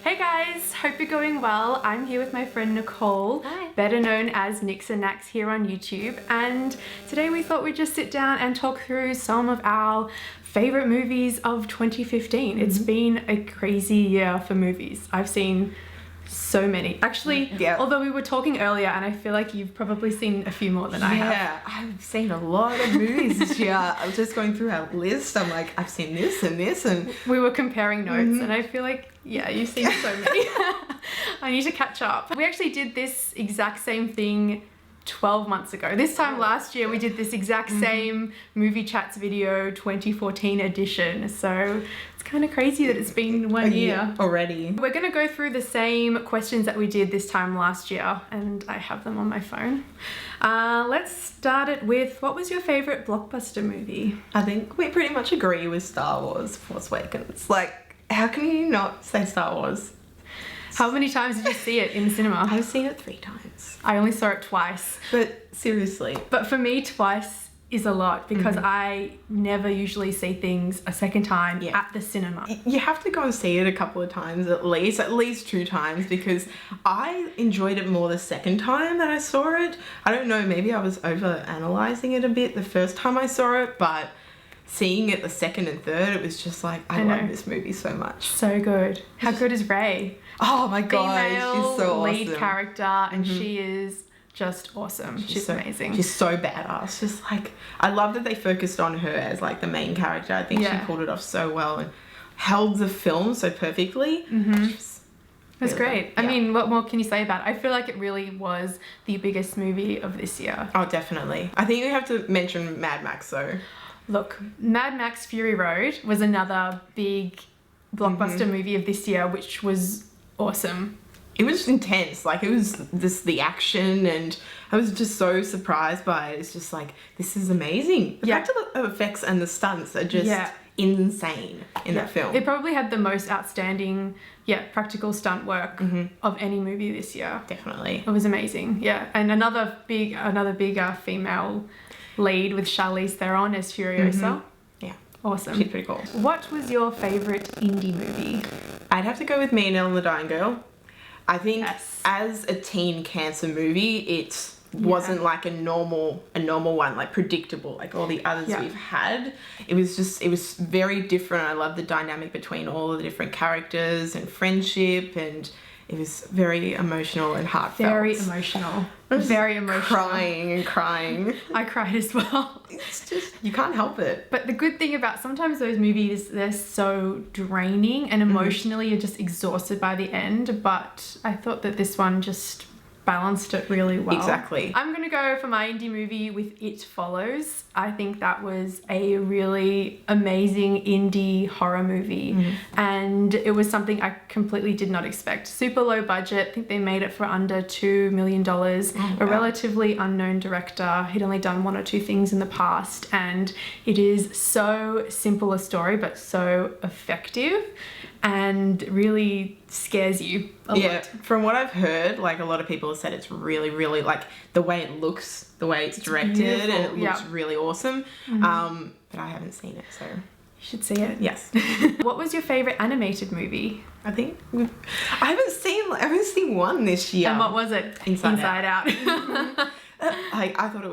Hey guys, hope you're going well. I'm here with my friend Nicole, Hi. better known as Nics&Nacs here on YouTube, and today we thought we'd just sit down and talk through some of our favorite movies of 2015. It's been a crazy year for movies. I've seen so many. Actually, although we were talking earlier and I feel like you've probably seen a few more than I have. Yeah, I've seen a lot of movies this year. I was just going through our list. I'm like, I've seen this and this and... We were comparing notes and I feel like, yeah, you've seen so many. I need to catch up. We actually did this exact same thing 12 months ago. This time last year we did this exact same movie chats video 2014 edition. So it's kind of crazy that it's been one year already. We're going to go through the same questions that we did this time last year, and I have them on my phone. Let's start it with, what was your favorite Blockbuster movie? I think we pretty much agree with Star Wars Force Awakens. Like, how can you not say Star Wars? How many times did you see it in the cinema? I've seen it 3 times. I only saw it twice. But seriously. But for me, twice is a lot because I never usually see things a second time at the cinema. You have to go and see it a couple of times at least 2 times, because I enjoyed it more the second time that I saw it. I don't know, maybe I was over analyzing it a bit the first time I saw it, but seeing it the second and third, it was just like, I love this movie so much. So good. How good is Rey? Oh my god, Female she's so awesome. lead character, and she is just awesome. She's amazing. She's so badass. Just like, I love that they focused on her as like the main character. I think she pulled it off so well and held the film so perfectly. That's great. I mean, what more can you say about it? I feel like it really was the biggest movie of this year. Oh, definitely. I think we have to mention Mad Max though. Look, Mad Max Fury Road was another big blockbuster movie of this year, which was awesome. It was intense. Like, it was just the action, and I was just so surprised by it. It's just like, this is amazing. The practical effects and the stunts are just insane in that film. It probably had the most outstanding practical stunt work of any movie this year. Definitely. It was amazing. Yeah. And another big female lead with Charlize Theron as Furiosa. Yeah. Awesome. She's pretty cool. What was your favourite indie movie? I'd have to go with Me and Elle and the Dying Girl. I think as a teen cancer movie, it wasn't like a normal one, like predictable, like all the others we've had. It was very different. I love the dynamic between all of the different characters and friendship, and it was very emotional and heartfelt. Very emotional. Very emotional. Crying and crying. I cried as well. It's just, you can't help it. But the good thing about sometimes those movies, they're so draining and emotionally you're just exhausted by the end. But I thought that this one just balanced it really well. Exactly. I'm going to go for my indie movie with It Follows. I think that was a really amazing indie horror movie. And it was something I completely did not expect. Super low budget. I think they made it for under $2 million. A relatively unknown director. He'd only done 1 or 2 things in the past. And it is so simple a story, but so effective and really scares you a lot. From what I've heard, like, a lot of people have said it's really, really, like, the way it looks, the way it's directed, beautiful. And it looks really awesome. But I haven't seen it, so you should see it. Yes. What was your favorite animated movie? I think I haven't seen one this year. And what was it? Inside Out. I thought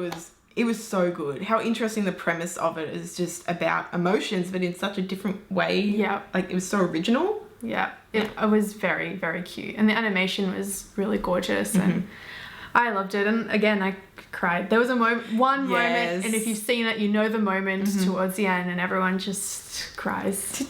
it was so good. How interesting the premise of it is, just about emotions, but in such a different way. Yeah. Like, it was so original. Yeah. It was very, very cute. And the animation was really gorgeous. And I loved it. And again, I cried. There was a moment, and if you've seen it, you know the moment towards the end, and everyone just cries.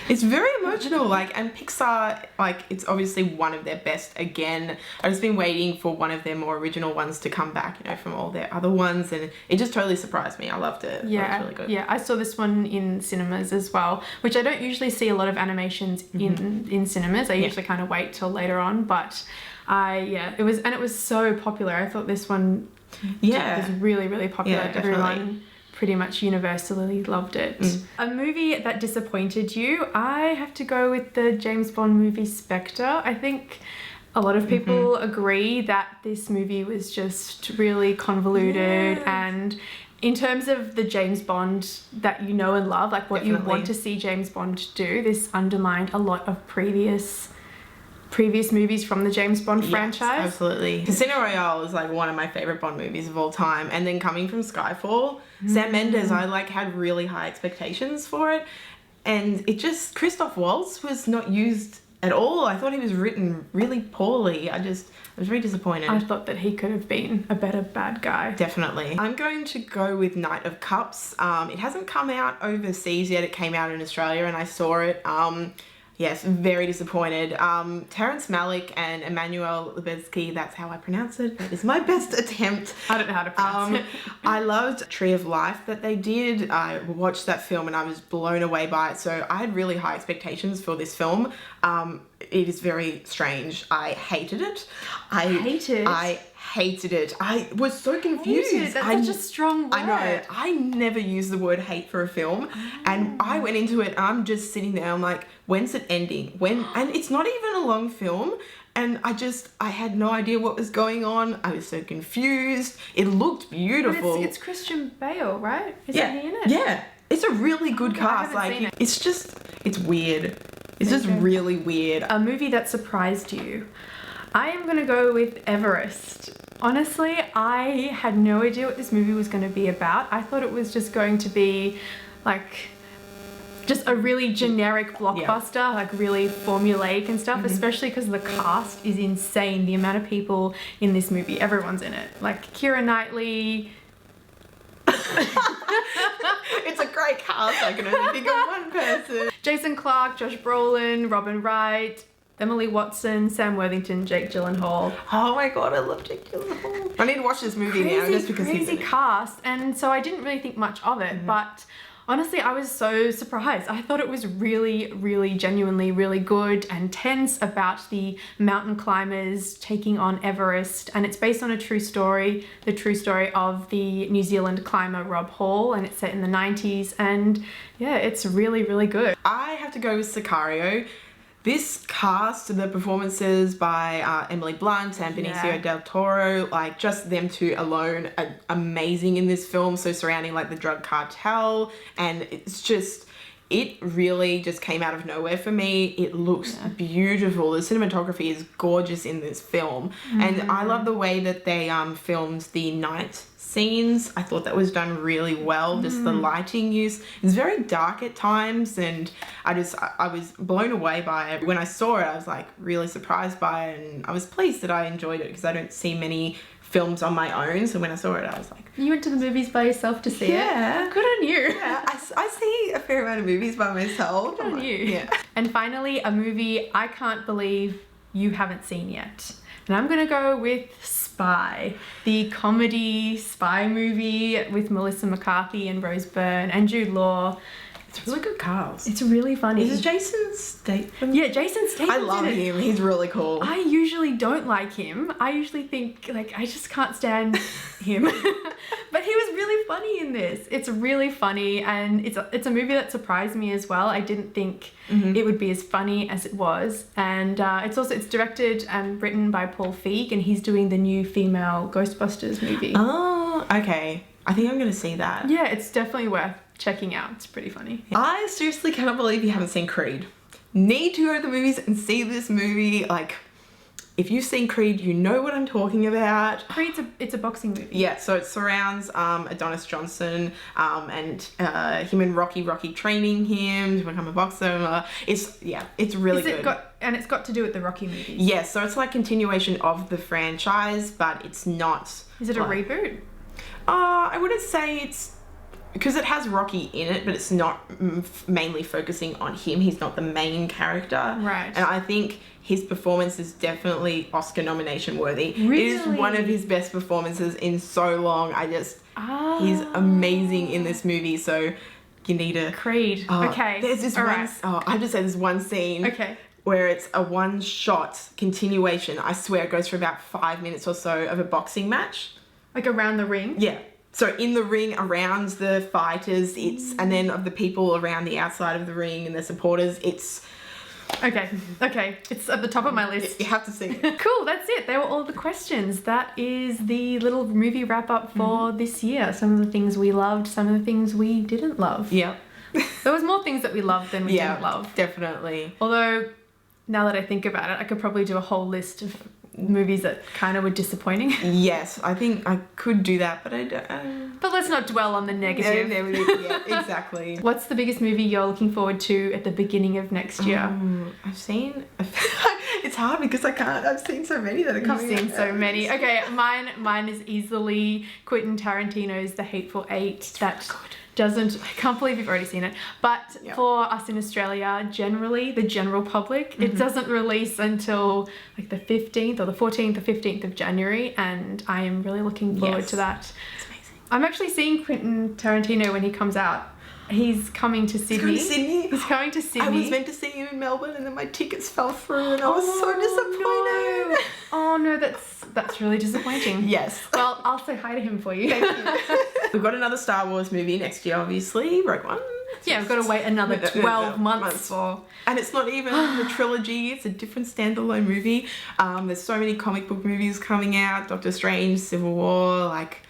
It's very emotional. Like, and Pixar, like, it's obviously one of their best again. I've just been waiting for one of their more original ones to come back, you know, from all their other ones, and it just totally surprised me. I loved it. Yeah, it was really good. Yeah, I saw this one in cinemas as well, which I don't usually see a lot of animations in cinemas. I usually kind of wait till later on, but it was so popular. I thought this one was really, really popular. Everyone pretty much universally loved it. A movie that disappointed you, I have to go with the James Bond movie Spectre. I think a lot of people agree that this movie was just really convoluted, and in terms of the James Bond that you know and love, like what you want to see James Bond do, this undermined a lot of previous previous movies from the James Bond franchise. Absolutely. Casino Royale is like one of my favorite Bond movies of all time. And then coming from Skyfall, Sam Mendes, I like had really high expectations for it. And it just, Christoph Waltz was not used at all. I thought he was written really poorly. I was very disappointed. I thought that he could have been a better bad guy. Definitely. I'm going to go with Knight of Cups. It hasn't come out overseas yet. It came out in Australia and I saw it. Yes, very disappointed. Terrence Malick and Emmanuel Lubezki, that's how I pronounce it. That is my best attempt. I don't know how to pronounce it. I loved Tree of Life that they did. I watched that film and I was blown away by it. So I had really high expectations for this film. It is very strange. I hated it. I hated it. I was so confused. Hated. That's such a strong word. I know. I never use the word hate for a film. And I went into it, I'm just sitting there, I'm like, when's it ending? And it's not even a long film. And I had no idea what was going on. I was so confused. It looked beautiful. But it's Christian Bale, right? Isn't he in it? Yeah. It's a really good cast. It's weird. It's just really weird. A movie that surprised you. I am going to go with Everest. Honestly, I had no idea what this movie was going to be about. I thought it was just going to be like just a really generic blockbuster, like really formulaic and stuff, especially because the cast is insane. The amount of people in this movie, everyone's in it. Like Keira Knightley. It's a great cast. I can only think of one person. Jason Clarke, Josh Brolin, Robin Wright, Emily Watson, Sam Worthington, Jake Gyllenhaal. Oh my god, I love Jake Gyllenhaal. I need to watch this movie now just because he's in it. Crazy cast, and so I didn't really think much of it, but honestly, I was so surprised. I thought it was really, really genuinely really good and tense about the mountain climbers taking on Everest, and it's based on a true story, the true story of the New Zealand climber Rob Hall, and it's set in the 90s, and yeah, it's really, really good. I have to go with Sicario. This cast, the performances by Emily Blunt and Benicio del Toro, like just them two alone are amazing in this film. So surrounding like the drug cartel, and it really just came out of nowhere for me. It looks beautiful. The cinematography is gorgeous in this film. And I love the way that they filmed the night scenes. I thought that was done really well. Just the lighting use. It's very dark at times, and I was blown away by it. When I saw it, I was like really surprised by it, and I was pleased that I enjoyed it because I don't see many films on my own. So when I saw it, I was like, you went to the movies by yourself to see it? Good on you. Yeah, I see a fair amount of movies by myself. Good on you. Yeah. And finally, a movie I can't believe you haven't seen yet. And I'm gonna go with Spy, the comedy spy movie with Melissa McCarthy and Rose Byrne and Jude Law. It's a really good cast. It's really funny. Is it Jason Statham? Yeah, Jason Statham. I love him. He's really cool. I usually don't like him. I usually think, like, I just can't stand him. But he was really funny in this. It's really funny, and it's a movie that surprised me as well. I didn't think it would be as funny as it was. And it's directed and written by Paul Feig, and he's doing the new female Ghostbusters movie. Oh, okay. I think I'm going to see that. Yeah, it's definitely worth checking out. It's pretty funny. Yeah. I seriously cannot believe you haven't seen Creed. Need to go to the movies and see this movie. Like, if you've seen Creed, you know what I'm talking about. It's a boxing movie. Yeah, so it surrounds Adonis Johnson and him and Rocky training him to become a boxer. It's really good. And it's got to do with the Rocky movies. Yeah, so it's like continuation of the franchise, but it's not. Is it a reboot? I wouldn't say it's, because it has Rocky in it, but it's not mainly focusing on him. He's not the main character. Right. And I think his performance is definitely Oscar nomination worthy. Really? It is one of his best performances in so long. He's amazing in this movie. So you need to... Creed. Okay. There's this I have to say there's one scene. Okay. Where it's a one-shot continuation. I swear it goes for about 5 minutes or so of a boxing match. Like around the ring? Yeah. So in the ring, around the fighters, and then of the people around the outside of the ring and the supporters, it's... Okay. It's at the top of my list. You have to see it. Cool, that's it. They were all the questions. That is the little movie wrap-up for this year. Some of the things we loved, some of the things we didn't love. Yeah. There was more things that we loved than we didn't love. Definitely. Although... now that I think about it, I could probably do a whole list of movies that kind of were disappointing. Yes, I think I could do that, but I don't. But let's not dwell on the negative. Yeah, exactly. What's the biggest movie you're looking forward to at the beginning of next year? I've seen. It's hard because I can't. I've seen so many that are coming. You've seen so many. Okay, mine is easily Quentin Tarantino's The Hateful Eight. That doesn't. I can't believe you've already seen it. But for us in Australia, generally the general public, it doesn't release until like the 15th or the 14th or 15th of January, and I am really looking forward to that. It's amazing. I'm actually seeing Quentin Tarantino when he comes out. He's coming to Sydney. He's coming to Sydney. I was meant to see him in Melbourne, and then my tickets fell through, and I was so disappointed. No. Oh no, that's really disappointing. Yes. Well, I'll say hi to him for you. Thank you. We've got another Star Wars movie next year, obviously. Rogue One. Yeah, we've got to wait another 12 months for. And it's not even the trilogy, it's a different standalone movie. There's so many comic book movies coming out, Doctor Strange, Civil War, like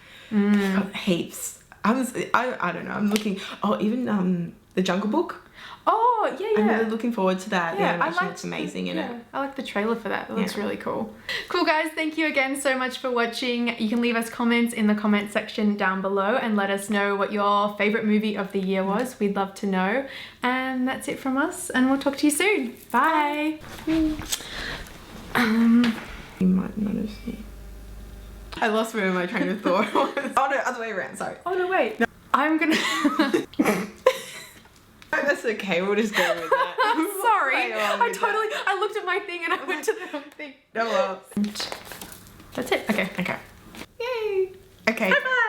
heaps. I don't know, I'm looking, even The Jungle Book. Oh, yeah. I'm really looking forward to that. Yeah, the animation looks amazing in it. I like the trailer for that. It looks really cool. Cool, guys. Thank you again so much for watching. You can leave us comments in the comment section down below and let us know what your favourite movie of the year was. We'd love to know. And that's it from us, and we'll talk to you soon. Bye. You might not have seen. I lost where my train of thought was. Oh no, other way around, sorry. Oh no, wait. No. I'm gonna... That's okay, we'll just go with that. I'm sorry. I looked at my thing and I went to the wrong thing. No, well. That's it. Okay. Yay. Okay. Bye-bye.